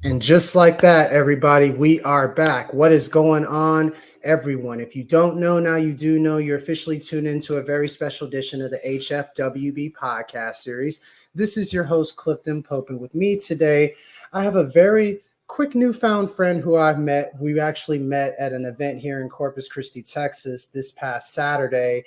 And just like that, everybody, we are back. What is going on, everyone? If you don't know, now you do know. You're officially tuned into a very special edition of the HFWB podcast series. This is your host, Clifton Pope. And with me today, I have a very quick newfound friend who I've met. We actually met at an event here in Corpus Christi, Texas this past Saturday,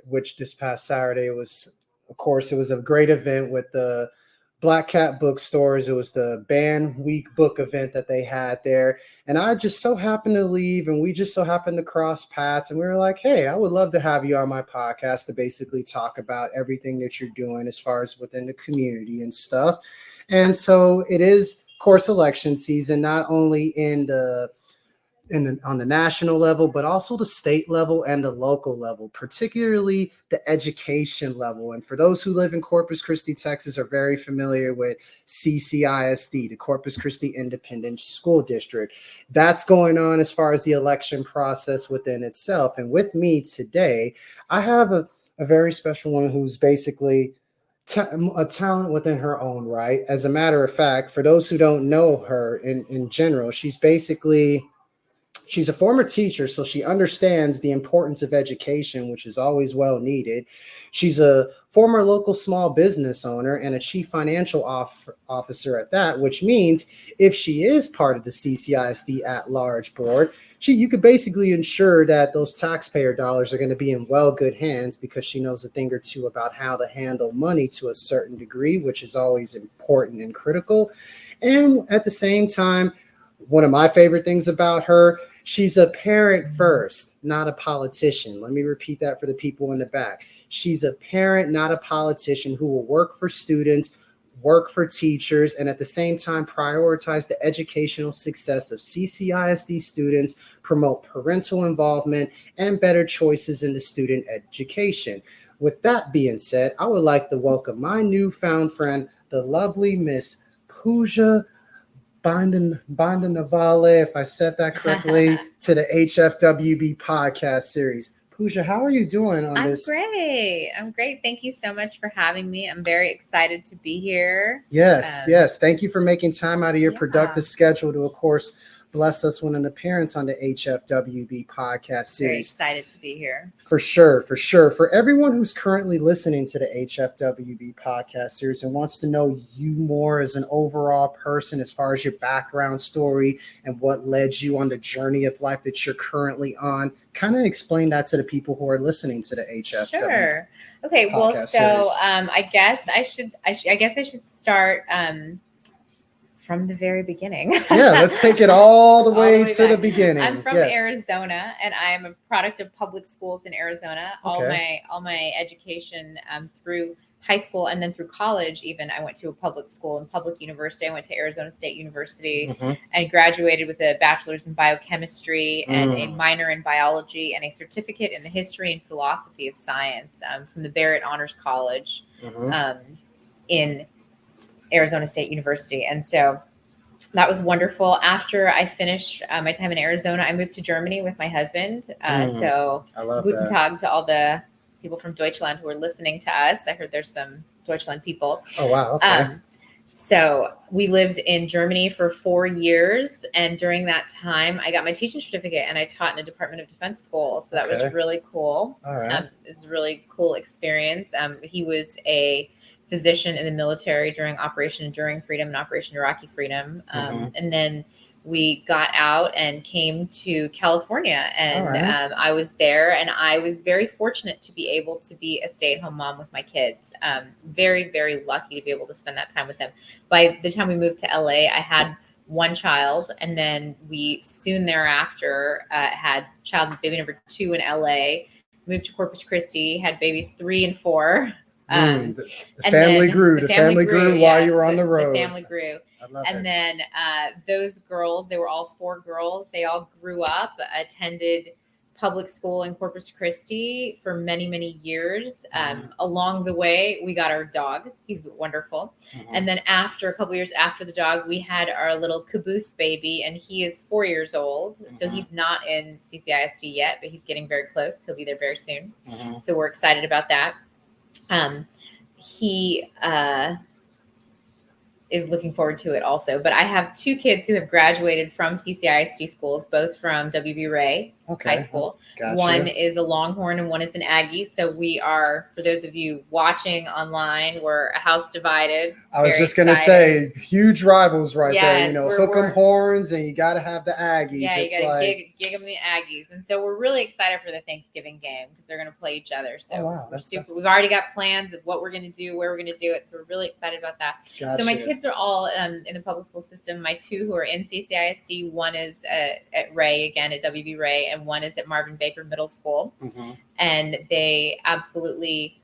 was, of course, it was a great event with the Black Cat bookstores. It was the Band Week book event that they had there. And I just so happened to leave, and we just so happened to cross paths. And we were like, hey, I would love to have you on my podcast to basically talk about everything that you're doing as far as within the community and stuff. And so it is, of course, election season, not only on the national level, but also the state level and the local level, particularly the education level. And for those who live in Corpus Christi, Texas, are very familiar with CCISD, the Corpus Christi Independent School District. That's going on as far as the election process within itself. And with me today, I have a very special one who's basically a talent within her own right. As a matter of fact, for those who don't know her in general, she's a former teacher, so she understands the importance of education, which is always well needed. She's a former local small business owner and a chief financial officer at that, which means if she is part of the CCISD at-large board, you could basically ensure that those taxpayer dollars are going to be in good hands, because she knows a thing or two about how to handle money to a certain degree, which is always important and critical. And at the same time, one of my favorite things about her, she's a parent first, not a politician. Let me repeat that for the people in the back. She's a parent, not a politician, who will work for students, work for teachers, and at the same time prioritize the educational success of CCISD students, promote parental involvement, and better choices in the student education. With that being said, I would like to welcome my newfound friend, the lovely Miss Pooja Bindingnavele, if I said that correctly, to the HFWB podcast series. Pooja, how are you doing on this? I'm great. Thank you so much for having me. I'm very excited to be here. Yes. Thank you for making time out of your productive schedule to, of course, bless us with an appearance on the HFWB podcast series. Very excited to be here. For sure. For everyone who's currently listening to the HFWB podcast series and wants to know you more as an overall person, as far as your background story and what led you on the journey of life that you're currently on, kind of explain that to the people who are listening to the HFWB. Sure. Okay. Well, so I guess I should start from the very beginning. Yeah, let's take it all the way to the beginning. I'm from Arizona, and I am a product of public schools in Arizona. Okay. All my education through high school and then through college, even I went to a public school and public university. I went to Arizona State University and graduated with a bachelor's in biochemistry and a minor in biology and a certificate in the history and philosophy of science from the Barrett Honors College in Arizona State University. And so that was wonderful. After I finished my time in Arizona, I moved to Germany with my husband. So I love Guten that. Tag to all the people from Deutschland who are listening to us. I heard there's some Deutschland people. Oh, wow. Okay. So we lived in Germany for 4 years. And during that time, I got my teaching certificate and I taught in a Department of Defense school. So that was really cool. All right. It was a really cool experience. He was a physician in the military during Operation Enduring Freedom and Operation Iraqi Freedom. And then we got out and came to California, and I was there, and I was very fortunate to be able to be a stay-at-home mom with my kids. Very, very lucky to be able to spend that time with them. By the time we moved to LA, I had one child, and then we soon thereafter had baby number 2 in LA, moved to Corpus Christi, had babies 3 and 4. The family grew. The family grew while you were on the road. The family grew. I love and it. then those girls, they were all 4 girls. They all grew up, attended public school in Corpus Christi for many, many years. Along the way, we got our dog. He's wonderful. And then after a couple years after the dog, we had our little caboose baby, and he is 4 years old. So he's not in CCISD yet, but he's getting very close. He'll be there very soon. So we're excited about that. is looking forward to it also. But I have 2 kids who have graduated from CCISD schools, both from WB Ray High School. Gotcha. One is a Longhorn and one is an Aggie. So we are, for those of you watching online, we're a house divided. I was just going to say, huge rivals right there. You know, hook 'em horns, and you got to have the Aggies. Yeah, you got to gig them the Aggies. And so we're really excited for the Thanksgiving game because they're going to play each other. So we're super. We've already got plans of what we're going to do, where we're going to do it. So we're really excited about that. Gotcha. So my kids are all in the public school system. My 2 who are in CCISD, one is at Ray, again at WB Ray, and one is at Marvin Baker Middle School. And they absolutely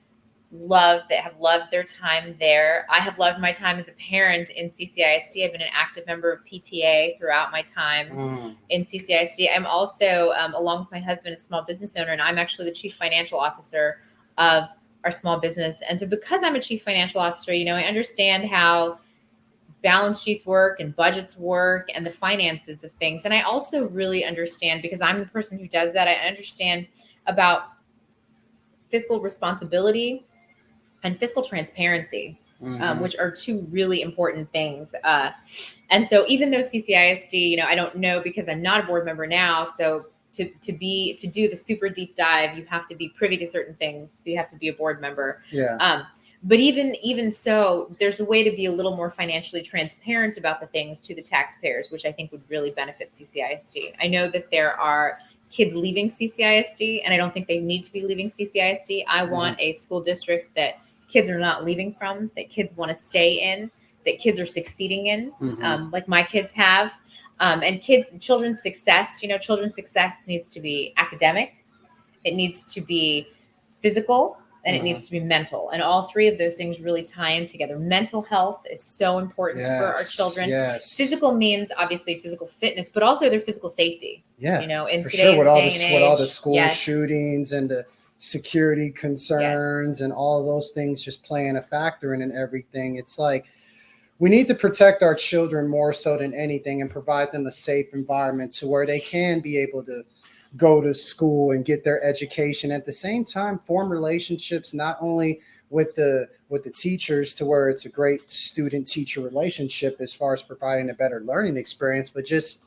have loved their time there. I have loved my time as a parent in CCISD. I've been an active member of PTA throughout my time in CCISD. I'm also, along with my husband, a small business owner, and I'm actually the chief financial officer of our small business. And so because I'm a chief financial officer, you know, I understand how balance sheets work and budgets work and the finances of things. And I also really understand, because I'm the person who does that, I understand about fiscal responsibility and fiscal transparency, which are 2 really important things. And so even though CCISD, you know, I don't know because I'm not a board member now. So to do the super deep dive, you have to be privy to certain things. So you have to be a board member. Yeah. But even so, there's a way to be a little more financially transparent about the things to the taxpayers, which I think would really benefit CCISD. I know that there are kids leaving CCISD, and I don't think they need to be leaving CCISD. I want a school district that kids are not leaving from, that kids want to stay in, that kids are succeeding in, like my kids have. And children's success, you know, children's success needs to be academic, it needs to be physical, and it needs to be mental. And all 3 of those things really tie in together. Mental health is so important for our children. Physical means obviously physical fitness, but also their physical safety. Yeah, you know, in for today's sure. With day all the school shootings and the security concerns and all those things just playing a factor in and everything. It's like we need to protect our children more so than anything and provide them a safe environment to where they can be able to go to school and get their education. At the same time, form relationships not only with the teachers to where it's a great student-teacher relationship as far as providing a better learning experience, but just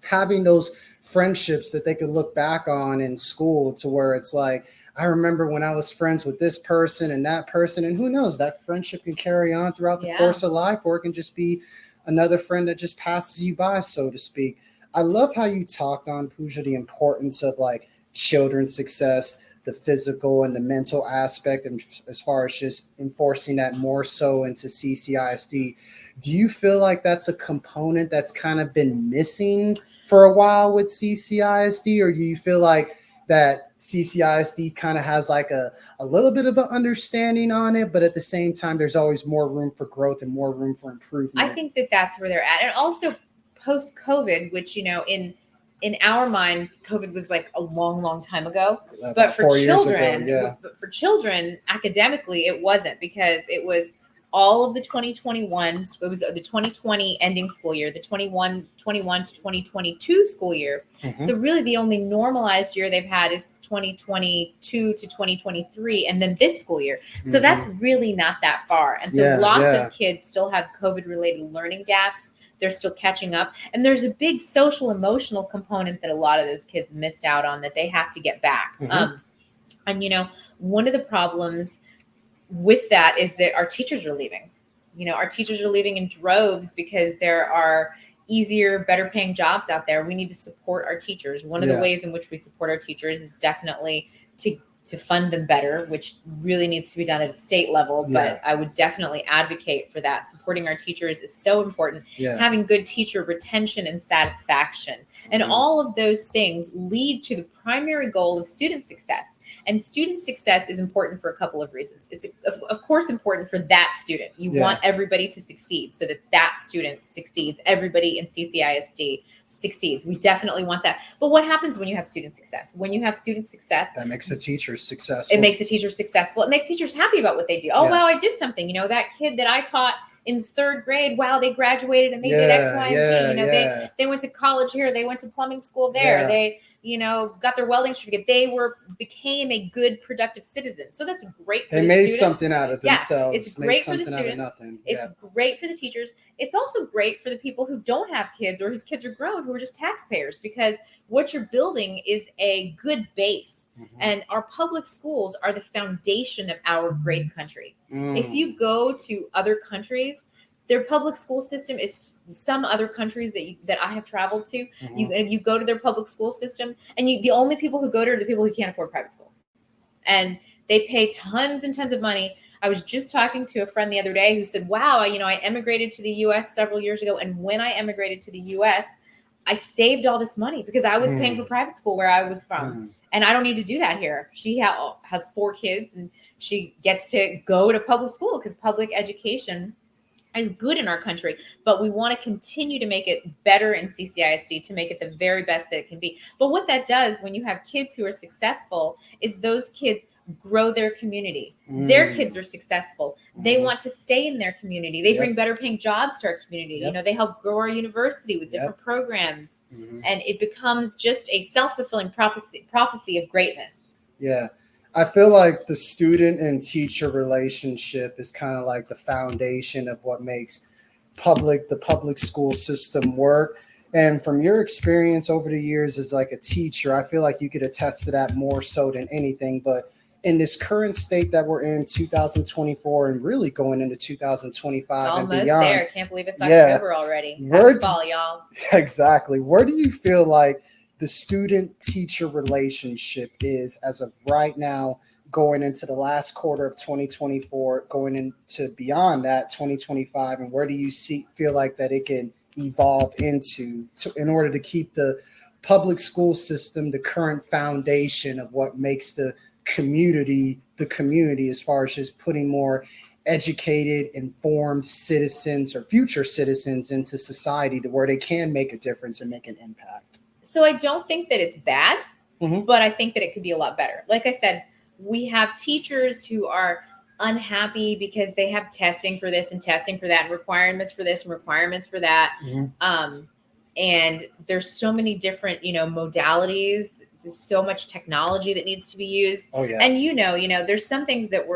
having those friendships that they could look back on in school to where it's like, I remember when I was friends with this person and that person, and who knows, that friendship can carry on throughout the course of life, or it can just be another friend that just passes you by, so to speak. I love how you talked on, Pooja, the importance of like children's success, the physical and the mental aspect, and as far as just enforcing that more so into CCISD. Do you feel like that's a component that's kind of been missing for a while with CCISD, or do you feel like that CCISD kind of has like a little bit of an understanding on it, but at the same time, there's always more room for growth and more room for improvement? I think that that's where they're at. And also post-COVID, which, you know, in our minds, COVID was like a long, long time ago. But for children, but for children, academically, it wasn't, because it was all of the 2021, so it was the 2020 ending school year, the 21 to 2022 school year. So really the only normalized year they've had is 2022 to 2023, and then this school year. So that's really not that far. And so lots of kids still have COVID-related learning gaps. They're still catching up. And there's a big social emotional component that a lot of those kids missed out on that they have to get back. And, you know, one of the problems with that is that our teachers are leaving. You know, our teachers are leaving in droves because there are easier, better paying jobs out there. We need to support our teachers. One of the ways in which we support our teachers is definitely to fund them better, which really needs to be done at a state level. But I would definitely advocate for that. Supporting our teachers is so important. Having good teacher retention and satisfaction. And all of those things lead to the primary goal of student success. And student success is important for a couple of reasons. It's, of course, important for that student. You want everybody to succeed so that that student succeeds. Everybody in CCISD succeeds. We definitely want that. But what happens when you have student success? When you have student success, that makes the teachers successful. It makes the teachers successful. It makes teachers happy about what they do. Oh, wow, I did something. You know, that kid that I taught in 3rd grade, wow, they graduated and they did X, Y, and Z. You know, they went to college here. They went to plumbing school there. got their welding certificate. They became a good, productive citizen. So that's great for they the made students. something out of themselves. Yeah, it's great for the Out of students. nothing. It's great for the teachers. It's also great for the people who don't have kids or whose kids are grown, who are just taxpayers, because what you're building is a good base. And our public schools are the foundation of our great country. If you go to other countries, their public school system is some other countries that I have traveled to. You go to their public school system, and the only people who go to are the people who can't afford private school, and they pay tons and tons of money. I was just talking to a friend the other day who said, "Wow, I emigrated to the U.S. several years ago, and when I emigrated to the U.S., I saved all this money because I was paying for private school where I was from, and I don't need to do that here." She has 4 kids, and she gets to go to public school because public education is good in our country, but we want to continue to make it better in CCISD, to make it the very best that it can be. But what that does when you have kids who are successful is those kids grow their community. Their kids are successful. They want to stay in their community. They bring better paying jobs to our community. They help grow our university with different programs. And it becomes just a self-fulfilling prophecy of greatness. Yeah. I feel like the student and teacher relationship is kind of like the foundation of what makes the public school system work. And from your experience over the years as like a teacher, I feel like you could attest to that more so than anything. But in this current state that we're in, 2024, and really going into 2025 almost and beyond. There. Can't believe it's October already. Happy fall, y'all. Exactly. Where do you feel like the student-teacher relationship is as of right now, going into the last quarter of 2024, going into beyond that 2025, and where do you feel like that it can evolve into in order to keep the public school system the current foundation of what makes the community as far as just putting more educated, informed citizens or future citizens into society to where they can make a difference and make an impact? So I don't think that it's bad, but I think that it could be a lot better. Like I said, we have teachers who are unhappy because they have testing for this and testing for that, and requirements for this and requirements for that. And there's so many different, modalities. There's so much technology that needs to be used. And there's some things that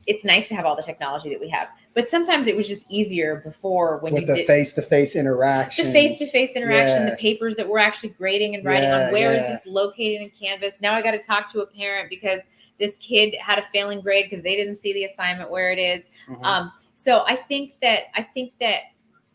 it's nice to have all the technology that we have, but sometimes it was just easier before when with the face-to-face interaction, the papers that we're actually grading and writing on. Where is this located in Canvas? Now I got to talk to a parent because this kid had a failing grade because they didn't see the assignment where it is. So I think that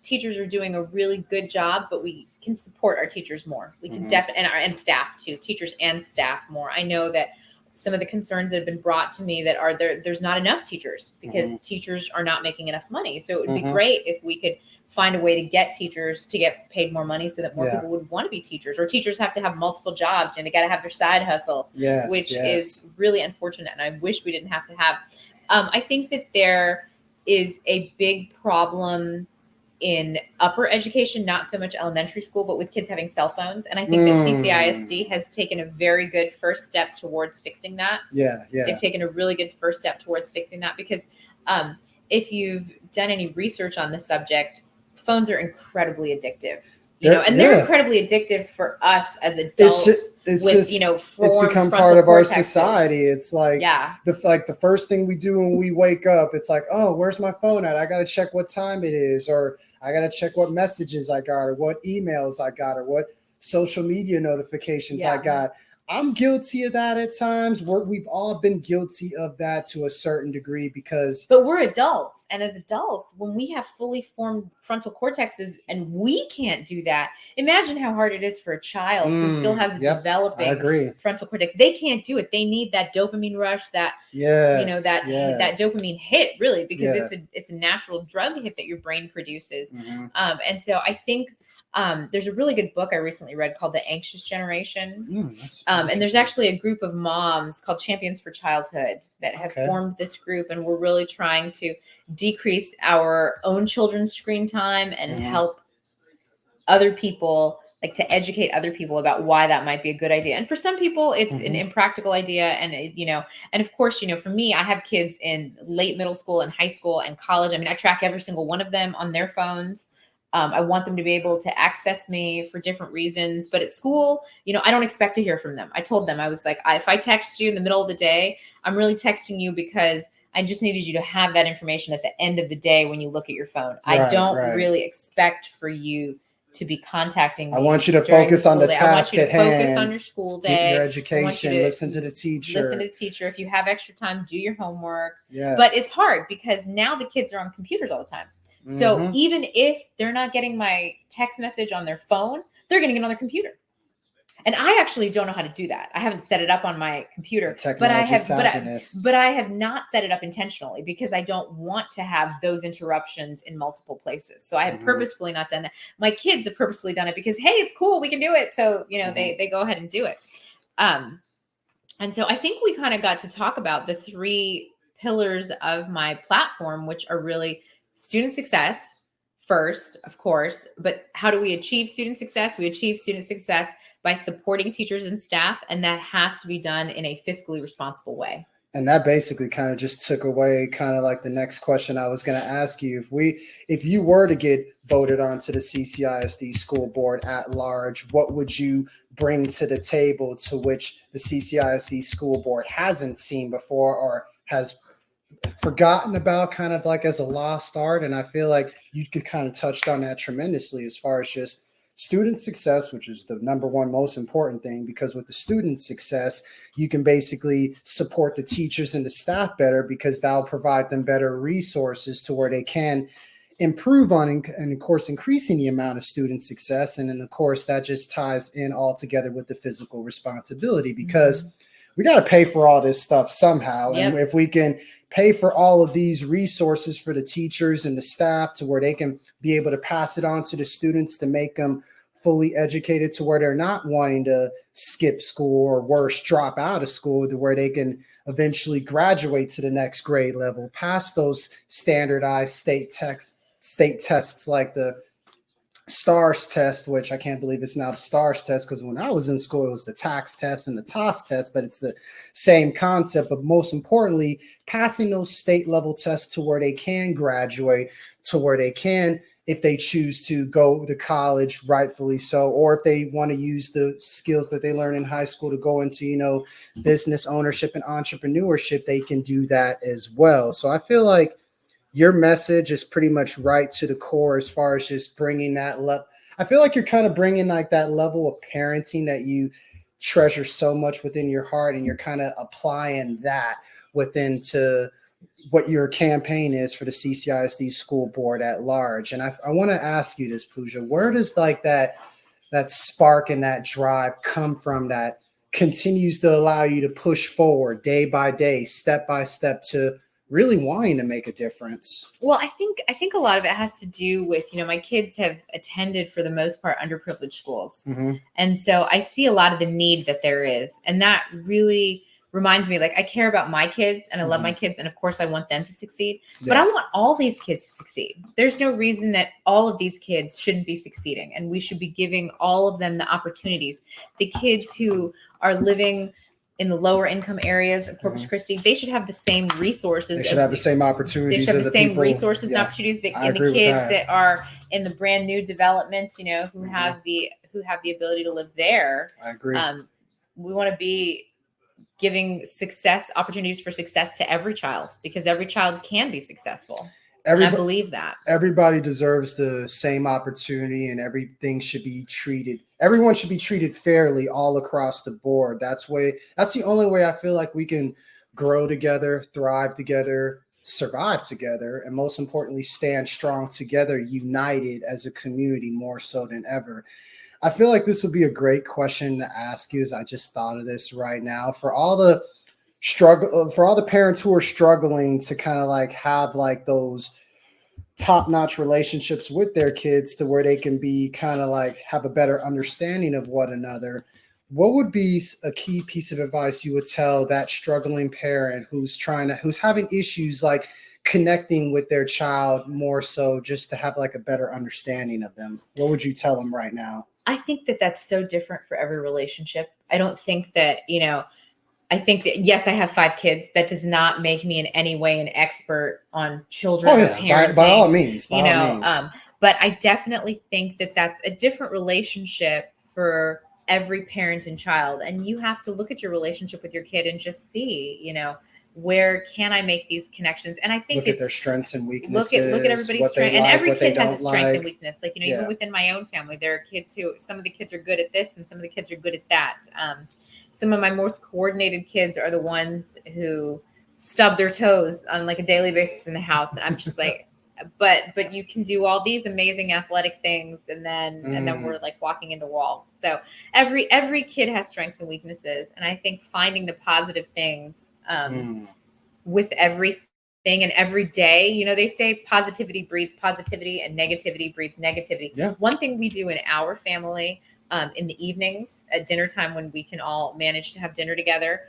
teachers are doing a really good job, but we can support our teachers more. We can and staff too, teachers and staff more. I know that some of the concerns that have been brought to me that are there's not enough teachers because teachers are not making enough money. So it would be great if we could find a way to get teachers to get paid more money so that more people would want to be teachers, or teachers have to have multiple jobs and they got to have their side hustle, which is really unfortunate. And I wish we didn't have to have. I think that there is a big problem in upper education, not so much elementary school, but with kids having cell phones. And I think that CCISD has taken a very good first step towards fixing that. They've taken a really good first step towards fixing that because if you've done any research on the subject, phones are incredibly addictive. They're incredibly addictive for us as adults. It's become part of our society. It's like the first thing we do when we wake up, it's like, oh, where's my phone at? I got to check what time it is, or I got to check what messages I got, or what emails I got, or what social media notifications I got. I'm guilty of that at times. We've all been guilty of that to a certain degree but we're adults. And as adults, when we have fully formed frontal cortexes and we can't do that, imagine how hard it is for a child who still has developing frontal cortex. They can't do it. They need that dopamine rush, that dopamine hit, really, because it's a natural drug hit that your brain produces. And so I think there's a really good book I recently read called The Anxious Generation. And there's actually a group of moms called Champions for Childhood that have formed this group. And we're really trying to decrease our own children's screen time and help other people, like to educate other people about why that might be a good idea. And for some people, it's an impractical idea. And, and of course, for me, I have kids in late middle school and high school and college. I mean, I track every single one of them on their phones. I want them to be able to access me for different reasons. But at school, I don't expect to hear from them. I told them, I was like, if I text you in the middle of the day, I'm really texting you because I just needed you to have that information at the end of the day when you look at your phone. I don't really expect for you to be contacting me. I want you to focus on the task at hand. I want you to focus on your school day. Get your education. Listen to the teacher. Listen to the teacher. If you have extra time, do your homework. Yes. But it's hard because now the kids are on computers all the time. So even if they're not getting my text message on their phone, they're going to get on their computer. And I actually don't know how to do that. I haven't set it up on my computer, but I have not set it up intentionally because I don't want to have those interruptions in multiple places. So I have purposefully not done that. My kids have purposefully done it because, hey, it's cool. We can do it. So, they go ahead and do it. And so I think we kind of got to talk about the 3 pillars of my platform, which are really student success first, of course, but how do we achieve student success? We achieve student success by supporting teachers and staff, and that has to be done in a fiscally responsible way. And that basically kind of just took away kind of like the next question I was going to ask you. If you were to get voted onto the CCISD school board at large, what would you bring to the table to which the CCISD school board hasn't seen before or has forgotten about, kind of like as a lost art? And I feel like you could kind of touched on that tremendously as far as just student success, which is the number one most important thing, because with the student success, you can basically support the teachers and the staff better because that'll provide them better resources to where they can improve on and of course increasing the amount of student success. And then of course that just ties in all together with the physical responsibility because we got to pay for all this stuff somehow. Yep. And if we can pay for all of these resources for the teachers and the staff to where they can be able to pass it on to the students to make them fully educated to where they're not wanting to skip school or worse, drop out of school, to where they can eventually graduate to the next grade level, pass those standardized state tests like the STARS test, which I can't believe it's now the STARS test, because when I was in school, it was the TAX test and the TOS test, but it's the same concept. But most importantly, passing those state level tests to where they can graduate, to where they can, if they choose to go to college, rightfully so, or if they want to use the skills that they learn in high school to go into, business ownership and entrepreneurship, they can do that as well. So I feel like your message is pretty much right to the core as far as just bringing that level. I feel like you're kind of bringing like that level of parenting that you treasure so much within your heart, and you're kind of applying that within to what your campaign is for the CCISD school board at large. And I want to ask you this, Pooja, where does like that spark and that drive come from that continues to allow you to push forward day by day, step by step, to really wanting to make a difference? Well, I think a lot of it has to do with, my kids have attended, for the most part, underprivileged schools. And so I see a lot of the need that there is. And that really reminds me, like, I care about my kids and I love my kids. And of course I want them to succeed, but I want all these kids to succeed. There's no reason that all of these kids shouldn't be succeeding. And we should be giving all of them the opportunities. The kids who are living in the lower income areas of Corpus Christi, they should have the same resources. They should have the same opportunities. They should have the same resources and opportunities and the kids that are in the brand new developments, who have the ability to live there. I agree. We want to be giving opportunities for success to every child, because every child can be successful. I believe that everybody deserves the same opportunity, and everyone should be treated fairly all across the board. That's the only way I feel like we can grow together, thrive together, survive together, and most importantly, stand strong together, united as a community more so than ever. I feel like this would be a great question to ask you, as I just thought of this right now, for all the parents who are struggling to kind of like have like those top-notch relationships with their kids to where they can be kind of like have a better understanding of one another. What would be a key piece of advice you would tell that struggling parent who's having issues like connecting with their child more so, just to have like a better understanding of them? What would you tell them right now? I think that that's so different for every relationship. I don't think that, I think that, yes, I have 5 kids. That does not make me in any way an expert on children or parenting. By all means. But I definitely think that that's a different relationship for every parent and child. And you have to look at your relationship with your kid and just see, where can I make these connections? And I think look at their strengths and weaknesses. Look at everybody's what strength. they And like, every what they kid has a don't strength like. and weakness. Like, even within my own family, there are kids who, some of the kids are good at this and some of the kids are good at that. Some of my most coordinated kids are the ones who stub their toes on like a daily basis in the house. And I'm just like, but you can do all these amazing athletic things, and then we're like walking into walls. So every kid has strengths and weaknesses, and I think finding the positive things with everything and every day. They say positivity breeds positivity and negativity breeds negativity. Yeah. One thing we do in our family in the evenings at dinner time, when we can all manage to have dinner together,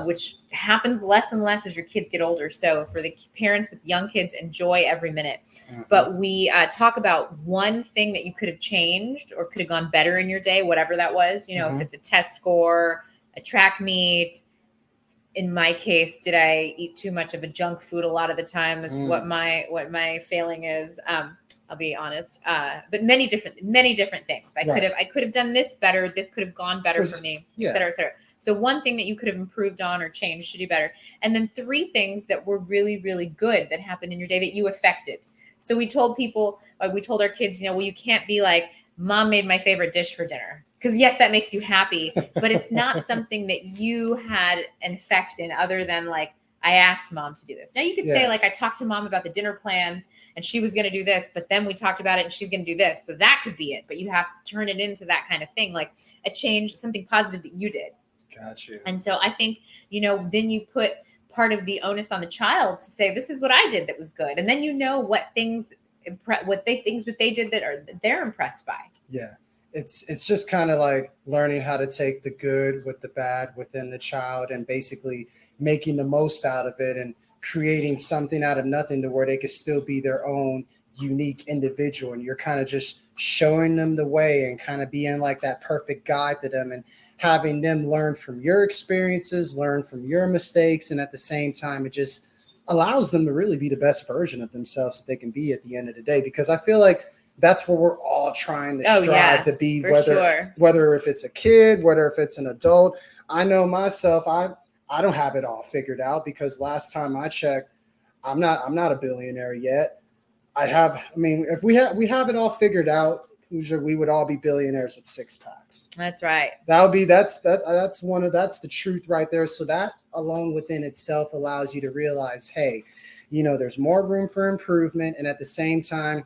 which happens less and less as your kids get older. So for the parents with young kids, enjoy every minute. But we talk about one thing that you could have changed or could have gone better in your day, whatever that was. If it's a test score, a track meet. In my case, did I eat too much of a junk food a lot of the time? Is what my failing is. I'll be honest. But many different things. I could have done this better. This could have gone better for me, et cetera, et cetera. So one thing that you could have improved on or changed to do better. And then 3 things that were really, really good that happened in your day that you affected. So we told our kids, well, you can't be like, Mom made my favorite dish for dinner. Because yes, that makes you happy, but it's not something that you had an effect in other than like, I asked Mom to do this. Now you could say like, I talked to Mom about the dinner plans and she was going to do this, but then we talked about it and she's going to do this. So that could be it, but you have to turn it into that kind of thing, like a change, something positive that you did. Got you. And so I think, then you put part of the onus on the child to say, this is what I did that was good. And then what things that they did that they're impressed by. Yeah. It's just kind of like learning how to take the good with the bad within the child and basically making the most out of it and creating something out of nothing to where they could still be their own unique individual. And you're kind of just showing them the way and kind of being like that perfect guide to them and having them learn from your experiences, learn from your mistakes. And at the same time, it just allows them to really be the best version of themselves that they can be at the end of the day. Because I feel like that's where we're all trying to strive to be, whether if it's a kid, whether if it's an adult. I know myself, I don't have it all figured out because last time I checked, I'm not a billionaire yet. If we have it all figured out, Pooja, we would all be billionaires with 6 packs. That's right. That's the truth right there. So that alone within itself allows you to realize, hey, there's more room for improvement. And at the same time,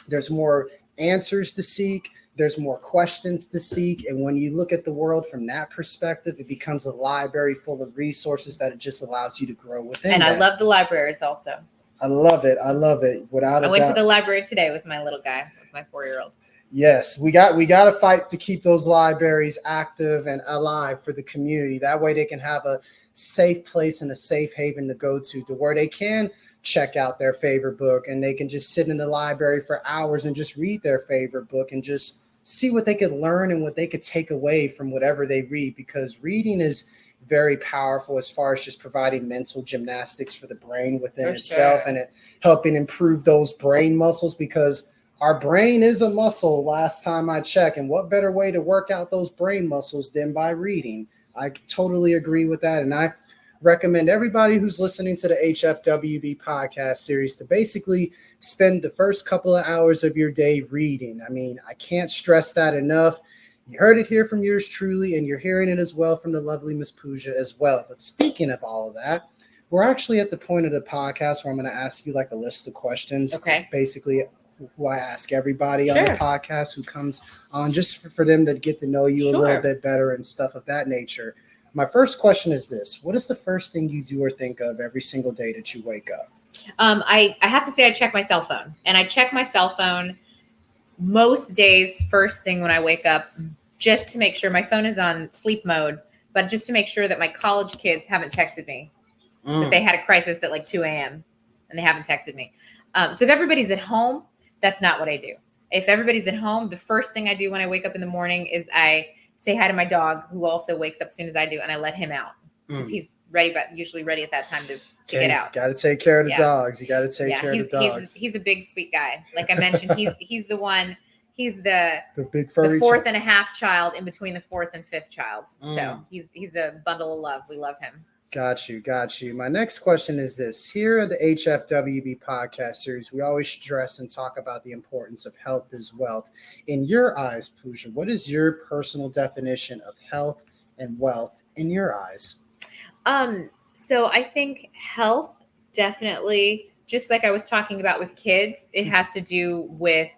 there's more answers to seek. There's more questions to seek. And when you look at the world from that perspective, it becomes a library full of resources that it just allows you to grow within. And I love the libraries also. I love it. I went to the library today with my little guy, with my 4-year-old. Yes, we got to fight to keep those libraries active and alive for the community. That way they can have a safe place and a safe haven to go to where they can check out their favorite book and they can just sit in the library for hours and just read their favorite book and just see what they could learn and what they could take away from whatever they read, because reading is very powerful as far as just providing mental gymnastics for the brain within itself and it helping improve those brain muscles, because our brain is a muscle last time I checked. And what better way to work out those brain muscles than by reading? I totally agree with that. And I recommend everybody who's listening to the HFWB podcast series to basically spend the first couple of hours of your day reading. I mean, I can't stress that enough. You heard it here from yours truly, and you're hearing it as well from the lovely Miss Pooja as well. But speaking of all of that, we're actually at the point of the podcast where I'm going to ask you like a list of questions. Okay. Basically, who I ask everybody on the podcast who comes on, just for them to get to know you a little bit better and stuff of that nature. My first question is this: what is the first thing you do or think of every single day that you wake up? I have to say I check my cell phone, and I check my cell phone most days first thing when I wake up, just to make sure my phone is on sleep mode, but just to make sure that my college kids haven't texted me, that they had a crisis at like 2 a.m. and they haven't texted me. So if everybody's at home, that's not what I do. If everybody's at home, the first thing I do when I wake up in the morning is I say hi to my dog, who also wakes up as soon as I do, and I let him out. He's ready, but usually ready at that time to get out. Got to take care of the dogs. You got to take care of the dogs. He's a big sweet guy. Like I mentioned, he's the one. He's the big furry the fourth and a half child in between the fourth and fifth child. So he's a bundle of love. We love him. Got you. My next question is this. Here at the HFWB podcast series, we always stress and talk about the importance of health as wealth. In your eyes, Pooja, what is your personal definition of health and wealth in your eyes? So I think health definitely, just like I was talking about with kids, it has to do with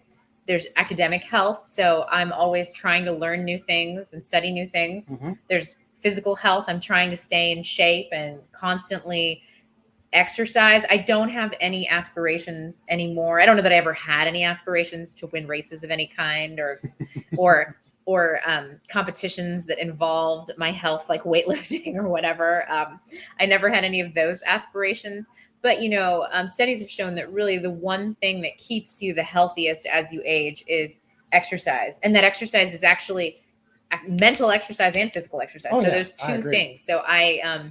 there's academic health. So I'm always trying to learn new things and study new things. There's physical health. I'm trying to stay in shape and constantly exercise. I don't have any aspirations anymore. I don't know that I ever had any aspirations to win races of any kind or competitions that involved my health, like weightlifting or whatever. I never had any of those aspirations. But, studies have shown that really the one thing that keeps you the healthiest as you age is exercise. And that exercise is actually mental exercise and physical exercise. So there's two things. So I,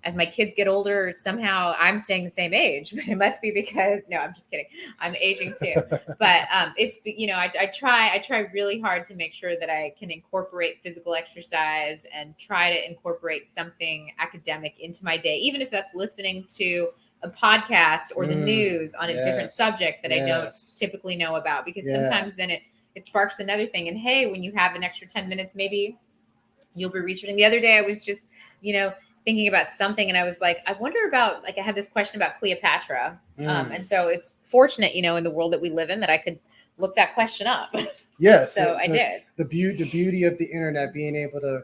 as my kids get older, somehow I'm staying the same age, but it must be because, no, I'm just kidding. I'm aging too. But it's, I try really hard to make sure that I can incorporate physical exercise and try to incorporate something academic into my day, even if that's listening to a podcast or the news on a different subject that I don't typically know about, because sometimes then it sparks another thing. And hey, when you have an extra 10 minutes, maybe you'll be researching. The other day, I was just, thinking about something, and I was like, I wonder about, like, I had this question about Cleopatra. And so it's fortunate, in the world that we live in, that I could look that question up. Yes. So I did. The beauty of the internet, being able to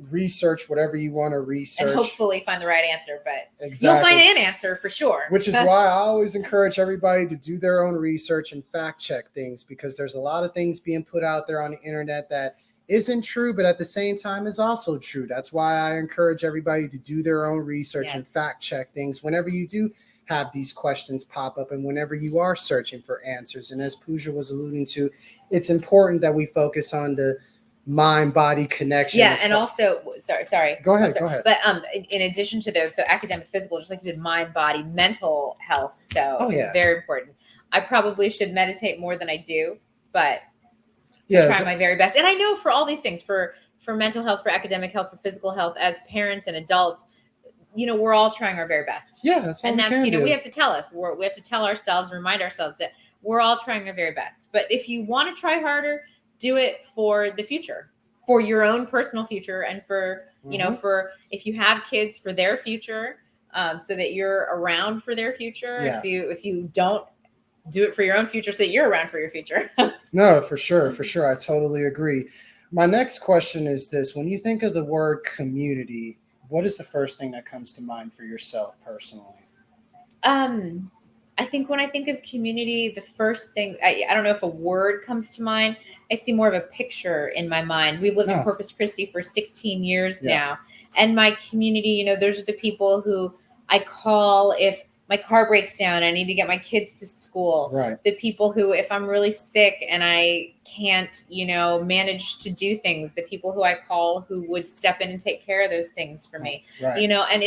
research whatever you want to research. And hopefully find the right answer, but exactly. You'll find an answer for sure. Which is why I always encourage everybody to do their own research and fact check things, because there's a lot of things being put out there on the internet that isn't true, but at the same time is also true. That's why I encourage everybody to do their own research and fact check things whenever you do have these questions pop up and whenever you are searching for answers. And as Pooja was alluding to, it's important that we focus on the mind-body connection. Yeah, and also, sorry. Go ahead. But in addition to those, so academic, physical, just like you said, mind, body, mental health. So it's very important. I probably should meditate more than I do, but try my very best. And I know for all these things, for mental health, for academic health, for physical health, as parents and adults, we're all trying our very best. Yeah, that's what we can do. We have to we have to tell ourselves, remind ourselves that we're all trying our very best. But if you want to try harder, do it for the future, for your own personal future, and for, for if you have kids, for their future, so that you're around for their future. Yeah. If you don't, do it for your own future so that you're around for your future. No, for sure. I totally agree. My next question is this. When you think of the word community, what is the first thing that comes to mind for yourself personally? I think when I think of community, the first thing, I don't know if a word comes to mind. I see more of a picture in my mind. We've lived in Corpus Christi for 16 years now. And my community, those are the people who I call if my car breaks down, I need to get my kids to school. Right. The people who, if I'm really sick and I can't, manage to do things, the people who I call who would step in and take care of those things for me. Right. And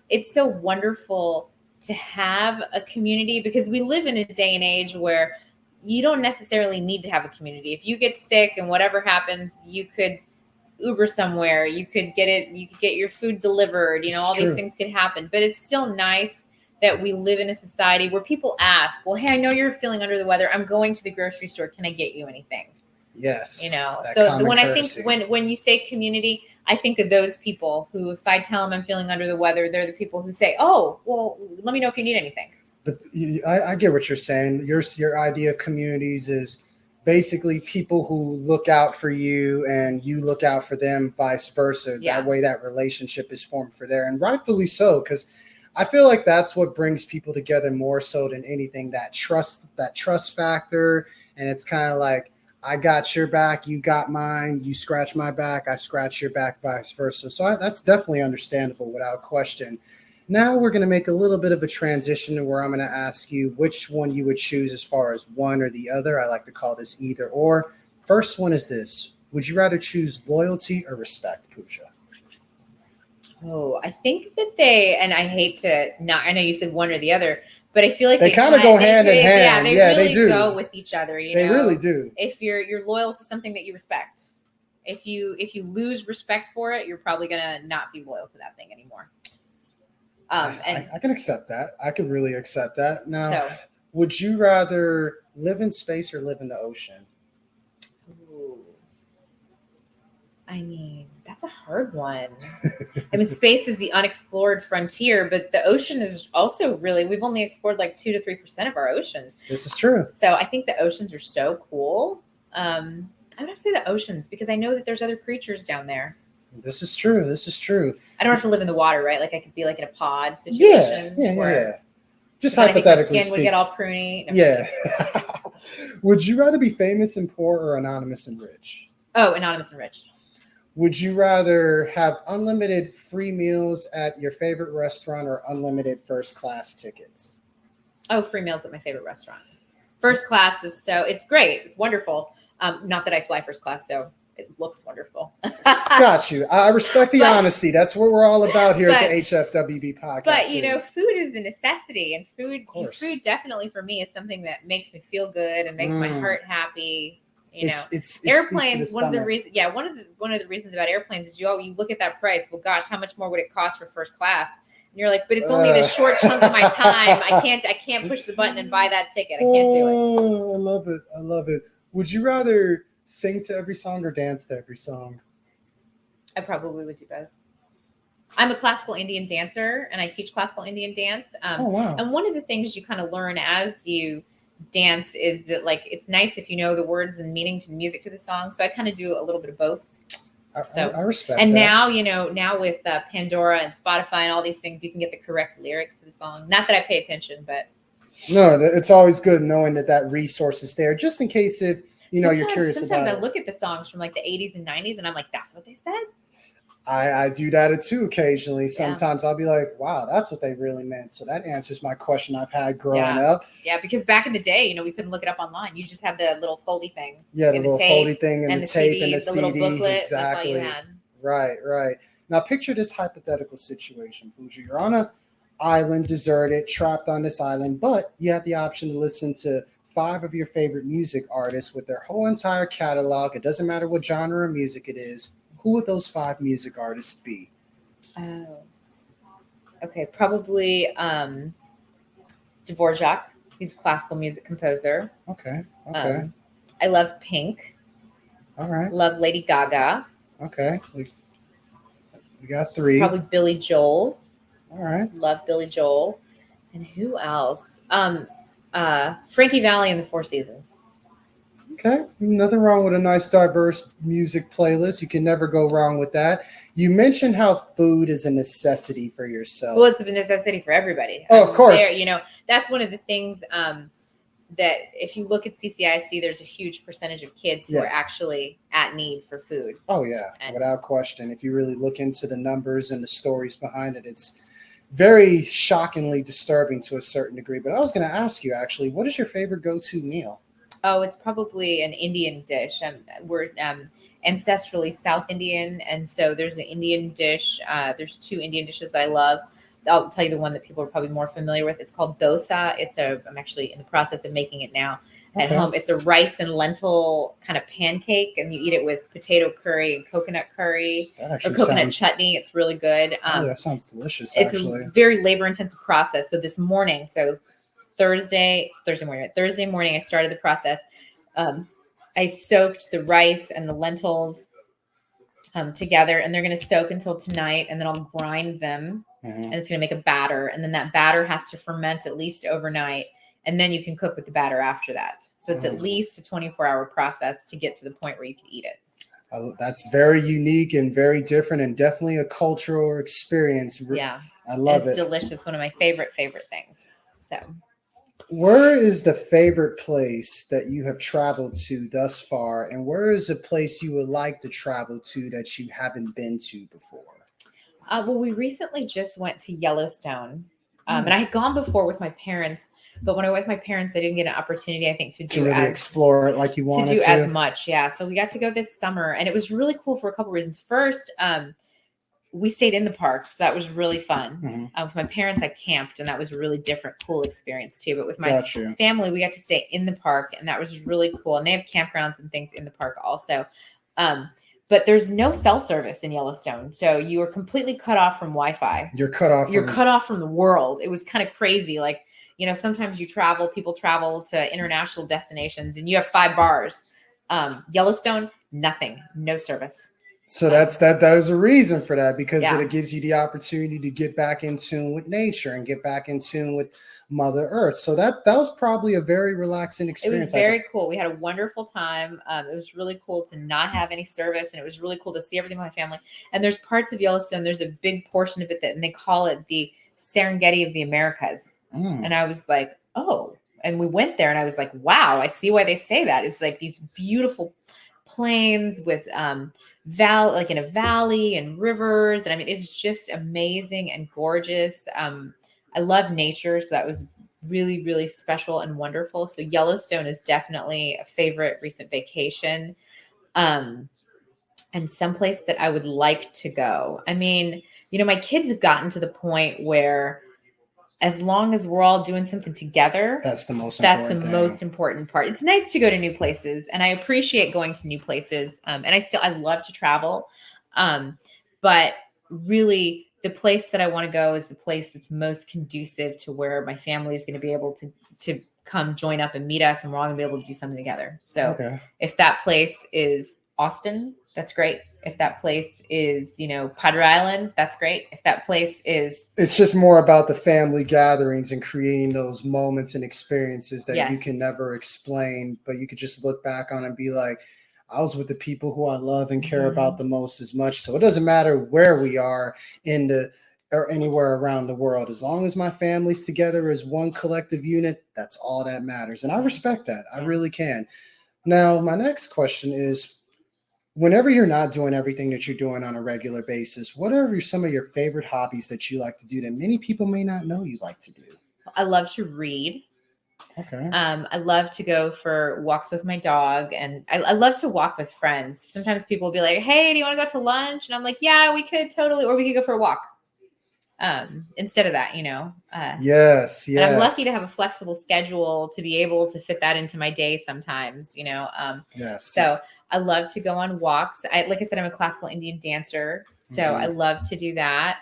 it's so wonderful to have a community, because we live in a day and age where you don't necessarily need to have a community. If you get sick and whatever happens, you could Uber somewhere, you could get your food delivered, all these things could happen. But it's still nice that we live in a society where people ask, well, hey, I know you're feeling under the weather. I'm going to the grocery store. Can I get you anything? Yes. So when courtesy. I think when you say community, I think of those people who, if I tell them I'm feeling under the weather, they're the people who say, oh, well, let me know if you need anything. I get what you're saying. Your idea of communities is basically people who look out for you and you look out for them, vice versa. Yeah. That way that relationship is formed for there. And rightfully so, because I feel like that's what brings people together more so than anything, that trust factor. And it's kind of like, I got your back, you got mine, you scratch my back, I scratch your back, vice versa. So that's definitely understandable without question. Now we're going to make a little bit of a transition where I'm going to ask you which one you would choose as far as one or the other. I like to call this either or. First one is this. Would you rather choose loyalty or respect, Pooja? Oh, I think that and I hate to not, I know you said one or the other, but I feel like they kind of go hand in hand. Yeah, they really do go with each other. They really do. If you're loyal to something that you respect, if you lose respect for it, you're probably gonna not be loyal to that thing anymore. And I can accept that. I can really accept that. Now, so, would you rather live in space or live in the ocean? ooh, I mean, that's a hard one. I mean, space is the unexplored frontier, but the ocean is also we've only explored like 2 to 3% of our oceans. This is true. So I think the oceans are so cool. I would have to say the oceans because I know that there's other creatures down there. This is true. I don't have to live in the water, right? Like I could be like in a pod situation. Yeah. Just hypothetically my skin would get all pruny. Yeah. Would you rather be famous and poor or anonymous and rich? Oh, anonymous and rich. Would you rather have unlimited free meals at your favorite restaurant or unlimited first class tickets? Oh, free meals at my favorite restaurant. First class it's great. It's wonderful. Not that I fly first class, so it looks wonderful. Got you. I respect the honesty. That's what we're all about here at the HFWB podcast. But food is a necessity, and food definitely for me is something that makes me feel good and makes my heart happy. It's airplanes. One of the reasons about airplanes is you look at that price. Well, gosh, how much more would it cost for first class? And you're like, but it's only this short chunk of my time. I can't push the button and buy that ticket. I can't do it. I love it. Would you rather sing to every song or dance to every song? I probably would do both. I'm a classical Indian dancer, and I teach classical Indian dance. Wow. And one of the things you kind of learn as you dance is that it's nice if you know the words and meaning to the music to the song. So I kind of do a little bit of both. I respect and that. now with Pandora and Spotify and all these things, you can get the correct lyrics to the song. Not that I pay attention, but no, it's always good knowing that resource is there, just in case if you're curious about it. Sometimes I look at the songs from like the 80s and 90s, and I'm like, that's what they said. I do that too occasionally. Sometimes I'll be like, wow, that's what they really meant. So that answers my question I've had growing up. Yeah, because back in the day, we couldn't look it up online. You just had the little foldy thing. Yeah, the little foldy thing and the tape CD, and the CD. Little booklet. Exactly. That's all you had. Right. Now picture this hypothetical situation, Pooja. You're on an island, deserted, trapped on this island, but you have the option to listen to 5 of your favorite music artists with their whole entire catalog. It doesn't matter what genre of music it is. Who would those 5 music artists be? Oh, okay. Probably Dvorak. He's a classical music composer. Okay. I love Pink. All right. Love Lady Gaga. Okay. We got 3. Probably Billy Joel. All right. Love Billy Joel. And who else? Frankie Valli and the Four Seasons. Okay. Nothing wrong with a nice, diverse music playlist. You can never go wrong with that. You mentioned how food is a necessity for yourself. Well, it's a necessity for everybody. Oh, of course. That's one of the things that if you look at CCISD, there's a huge percentage of kids who are actually at need for food. Oh, yeah. Without question. If you really look into the numbers and the stories behind it, it's very shockingly disturbing to a certain degree. But I was going to ask you, actually, what is your favorite go-to meal? Oh, it's probably an Indian dish. We're ancestrally South Indian, and so there's an Indian dish. There's 2 Indian dishes that I love. I'll tell you the one that people are probably more familiar with. It's called dosa. I'm actually in the process of making it now at home. It's a rice and lentil kind of pancake, and you eat it with potato curry and coconut curry or coconut chutney. It's really good. That sounds delicious. It's a very labor-intensive process. So this morning, Thursday morning, I started the process. I soaked the rice and the lentils together, and they're going to soak until tonight, and then I'll grind them, and it's going to make a batter, and then that batter has to ferment at least overnight, and then you can cook with the batter after that. So it's at least a 24-hour process to get to the point where you can eat it. That's very unique and very different, and definitely a cultural experience. Yeah, I love it. It's delicious. One of my favorite things. So. Where is the favorite place that you have traveled to thus far? And where is a place you would like to travel to that you haven't been to before? Well, we recently just went to Yellowstone. And I had gone before with my parents, but when I went with my parents, I didn't get an opportunity, I think, to really explore it like you wanted as much. Yeah. So we got to go this summer, and it was really cool for a couple reasons. First, we stayed in the park, so that was really fun. Mm-hmm. With my parents, I camped, and that was a really different, cool experience too. But with my family, we got to stay in the park, and that was really cool. And they have campgrounds and things in the park also. But there's no cell service in Yellowstone, so you are completely cut off from Wi-Fi. You're cut off from the world. It was kind of crazy. Like, sometimes people travel to international destinations, and you have 5 bars. Yellowstone, nothing, no service. So that was a reason for that, because it gives you the opportunity to get back in tune with nature and get back in tune with Mother Earth. So that was probably a very relaxing experience. It was very cool. We had a wonderful time. It was really cool to not have any service, and it was really cool to see everything with my family. And there's parts of Yellowstone, there's a big portion of it and they call it the Serengeti of the Americas. And I was like, oh, and we went there and I was like, wow, I see why they say that. It's like these beautiful plains with, like in a valley and rivers. And I mean, it's just amazing and gorgeous. I love nature. So that was really, really special and wonderful. So Yellowstone is definitely a favorite recent vacation. And someplace that I would like to go. I mean, my kids have gotten to the point where as long as we're all doing something together, that's the most important part. It's nice to go to new places, and I appreciate going to new places. And I love to travel. But really the place that I want to go is the place that's most conducive to where my family is going to be able to come join up and meet us, and we're all going to be able to do something together. So if that place is Austin, that's great. If that place is, Padre Island, that's great. If that place is... It's just more about the family gatherings and creating those moments and experiences that you can never explain, but you could just look back on and be like, I was with the people who I love and care about the most as much. So it doesn't matter where we are or anywhere around the world. As long as my family's together as one collective unit, that's all that matters. And I respect that. I really can. Now, my next question is, whenever you're not doing everything that you're doing on a regular basis, what are some of your favorite hobbies that you like to do that many people may not know you like to do? I love to read. Okay. I love to go for walks with my dog, and I love to walk with friends. Sometimes people will be like, hey, do you want to go to lunch? And I'm like, yeah, we could totally, or we could go for a walk. Instead of that, yes. And I'm lucky to have a flexible schedule to be able to fit that into my day sometimes, yes. So I love to go on walks. Like I said, I'm a classical Indian dancer, so I love to do that.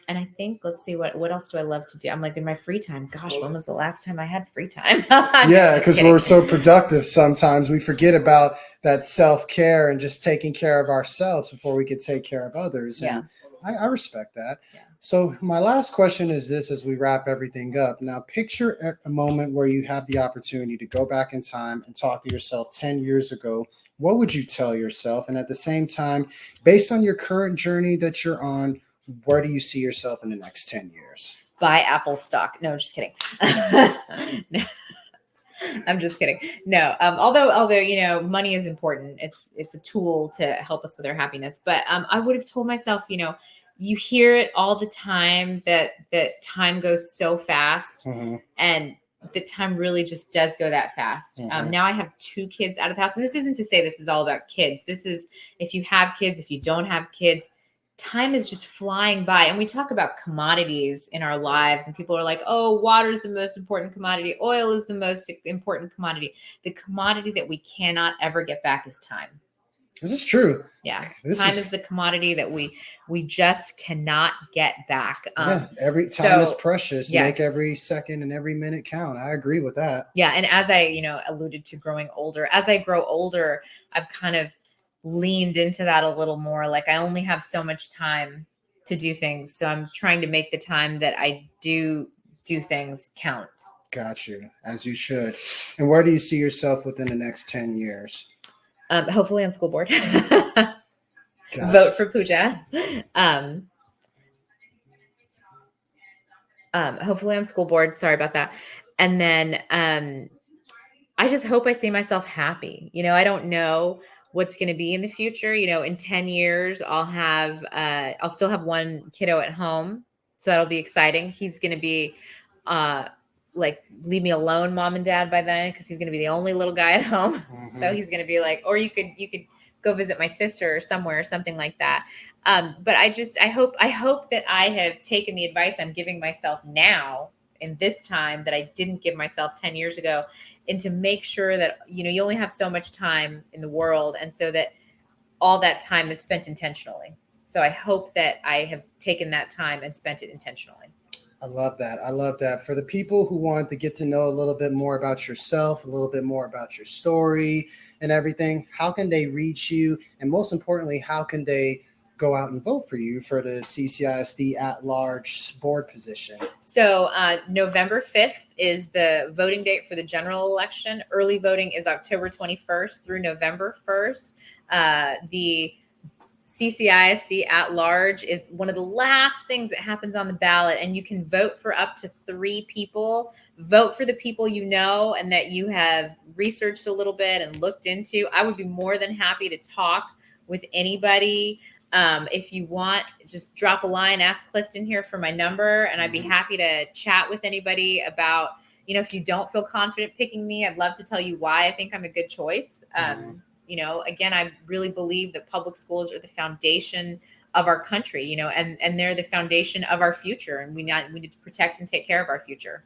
And I think, let's see, what else do I love to do? I'm like, in my free time, gosh, when was the last time I had free time? Yeah, because we're so productive sometimes we forget about that self-care and just taking care of ourselves before we could take care of others. And I respect that. Yeah. So my last question is this, as we wrap everything up. Now, picture a moment where you have the opportunity to go back in time and talk to yourself 10 years ago. What would you tell yourself? And at the same time, based on your current journey that you're on, where do you see yourself in the next 10 years? Buy Apple stock. No, just kidding. No, I'm just kidding. No, although money is important. It's a tool to help us with our happiness. But I would have told myself, you hear it all the time that time goes so fast, and the time really just does go that fast. Now I have 2 kids out of the house, and this isn't to say this is all about kids. This is if you have kids, if you don't have kids. Time is just flying by. And we talk about commodities in our lives, and people are like, oh, water is the most important commodity. Oil is the most important commodity. The commodity that we cannot ever get back is time. This is true. Yeah. Time is the commodity that we just cannot get back. Every time is precious. Yes. Make every second and every minute count. I agree with that. Yeah. And as I, alluded to growing older, as I grow older, I've kind of leaned into that a little more. Like, I only have so much time to do things. So I'm trying to make the time that I do things count. Got you. As you should. And where do you see yourself within the next 10 years? Hopefully on school board. Vote for Pooja. Hopefully on school board. Sorry about that. And then I just hope I see myself happy. I don't know what's going to be in the future. In 10 years, I'll still have 1 kiddo at home. So that'll be exciting. He's going to be like, leave me alone, mom and dad, by then, because he's going to be the only little guy at home. So he's going to be like, or you could go visit my sister somewhere or something like that. But I hope that I have taken the advice I'm giving myself now in this time that I didn't give myself 10 years ago, and to make sure that, you only have so much time in the world. And so that all that time is spent intentionally. So I hope that I have taken that time and spent it intentionally. I love that. I love that. For the people who want to get to know a little bit more about yourself, a little bit more about your story and everything, how can they reach you? And most importantly, how can they go out and vote for you for the CCISD at-large board position? So November 5th is the voting date for the general election. Early voting is October 21st through November 1st. The CCISD at large is one of the last things that happens on the ballot, and you can vote for up to 3 people. Vote for the people you know and that you have researched a little bit and looked into. I would be more than happy to talk with anybody. If you want, just drop a line, ask Clifton here for my number, and I'd be happy to chat with anybody about, if you don't feel confident picking me, I'd love to tell you why I think I'm a good choice. Again, I really believe that public schools are the foundation of our country, and they're the foundation of our future, and we need to protect and take care of our future.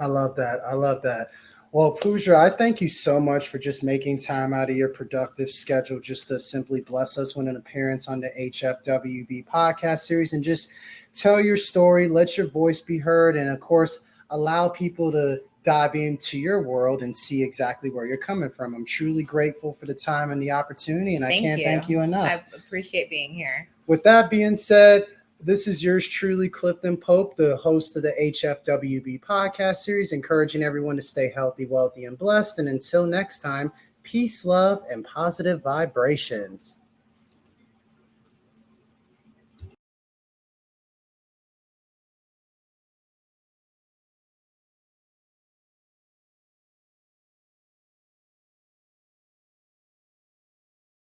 I love that. I love that. Well, Pooja, I thank you so much for just making time out of your productive schedule just to simply bless us with an appearance on the HFWB podcast series and just tell your story, let your voice be heard, and of course, allow people to dive into your world and see exactly where you're coming from. I'm truly grateful for the time and the opportunity, and I can't thank you enough. I appreciate being here. With that being said, this is yours truly, Clifton Pope, the host of the HFWB podcast series, encouraging everyone to stay healthy, wealthy, and blessed. And until next time, peace, love, and positive vibrations.